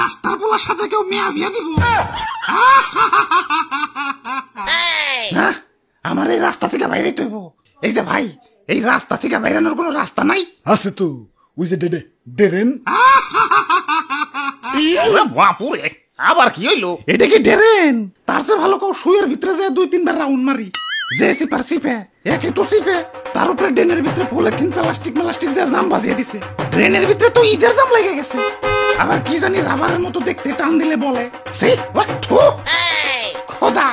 রাস্তার পোলার সাথে কেউ মেয়া বিয়া দিব? আমার এই রাস্তা থেকে বাইরে তৈব। এই যে ভাই, এই রাস্তা থেকে বাইরানোর কোনো রাস্তা নাই? আছে তো, ওই যে ডেরেন। বাপুরে, আবার কি হইলো? এটা কি ডেরেন? তার চেয়ে ভালো কেউ শুয়ের ভিতরে যায় 2-3 বার রাউন্ড মারি। যে সিপার সিপে একে তো সিপে, তার উপরে ড্রেনের ভিতরে পলিথিন প্লাস্টিক যে জাম বাজিয়ে দিছে। ড্রেনের ভিতরে তো ঈদের জাম লেগে গেছে। আবার কি জানি রাবারের মতো দেখতে, টান দিলে বলে খোদা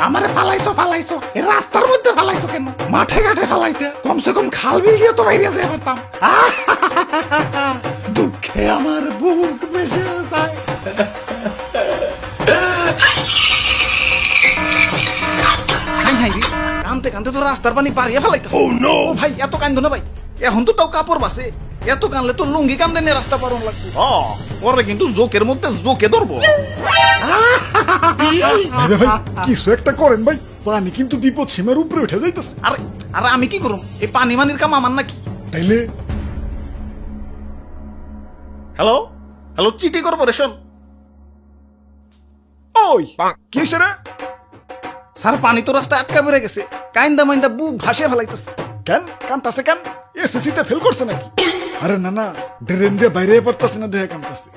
আমারে ফালাইছো এ রাস্তার মধ্যে ফালাইছো কেন? মাঠে ঘাটে ফালাইতে কমসে কম খাল বিল দিয়ে তো বাইরে যেতে পারতাম। দুঃখে আমার বুক ভেসে যায়। কানতে কানতে তো রাস্তার পানি পারিয়ে ফেলাইতেছে। ও ভাই, এত কান্দো না ভাই, এখন তো তাও কাপড় বাসে। এত কানলে তো লুঙ্গি কান্দে নিয়ে রাস্তা পার লাগবে। ওরে কিন্তু জোকের মধ্যে জোকে ধরবো। কিছু একটা করেন ভাই, পানি কিন্তু বিপদ সীমার উপরে উঠে যাইতেছে। আরে আমি কি করুম? এই পানি মানির কাম আমার নাকি? তাইলে হ্যালো সিটি কর্পোরেশন। ওই কি হইছে রে? স্যার, পানি তো রাস্তায় আটকা পড়ে গেছে। কাইন্দা মাইন্দা বুক ভাসিয়ে ফেলাইতেছে। কেন কান্তাছে? কেন এসএসসি ফেল করছে নাকি? আরে না, ড্রেন দিয়ে বাইরে পারতাছে না, দেহে কান্তাছে।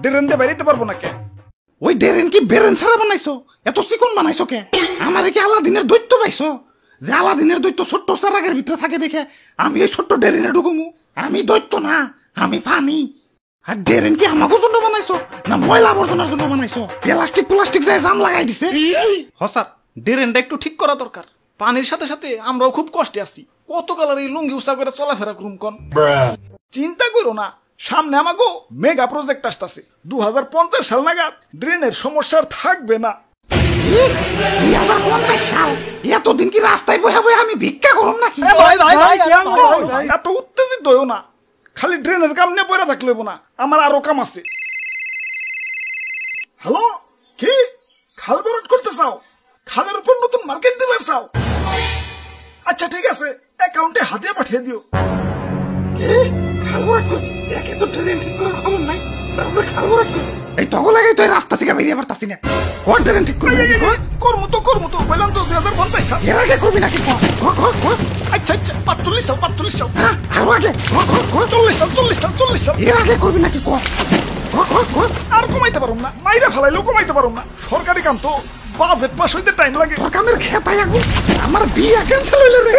ড্রেন দিয়ে বাইরেতে পারবো না কে? ওই ড্রেন কি বেরেন ছাড়া বানাইছো? এত চিকন বানাইছো কে? আমারে কি আলাদিনের দৈত্য পাইছো? যে আলাদিনের দৈত্য ছোট্ট চারাগের ভিতরে থাকে দেখে আমি এই ছোট্ট ড্রেনে ঢুকুমু? আমি দৈত্য না, আমি পানি। আর ড্রেন কি আমাকে জন্য বানাইছো না ময়লা আবর্জনার জন্য বানাইছো? প্লাস্টিক যায় জাম লাগাই দিছে। স্যার, ড্রেনটা একটু ঠিক করা দরকার। পানির সাথে সাথে আমরাও খুব কষ্টে আছি। কত কালার এই লুঙ্গি উঁচা করে চলাফেরা করুম কোন? চিন্তা করো না, সামনে আমাগো মেগা প্রজেক্ট আসতেছে। 2050 সাল নাগাদ ড্রেনের সমস্যা থাকবে না। 2050 সাল? এতদিন কি রাস্তায় বসে বসে আমি ভিক্ষা করুম নাকি? এত উত্তেজিত হইও না, খালি ড্রেনের কাম নিয়ে পড়ে থাকলে না, আমার আরো কাম আছে। হ্যালো, কি খাল ভরাট করতে চাও? খালের উপর নতুন মার্কেট দিবে চাও? আচ্ছা ঠিক আছে, অ্যাকাউন্টে হাতে পাঠিয়ে দিও। এই তখন লাগে তো রাস্তা থেকে বেরিয়ে পারতাছি না। কোন ট্রেন ঠিক করবি? করবো তো বললাম তো 2050 সাল। এর আগে করবি নাকি? আচ্ছা 45 সাল। আরো আগে 40 সাল। এর আগে করবি নাকি? আর কমাইতে পারুম না, মাইরা ফেলাইলেও কমাইতে পারুম না। সরকারি কাম তো, বাজেট পাস হইতে টাইম লাগে। তোর কামের খেতাই আগু আমার বিয়া ক্যান্সেল হইলে রে।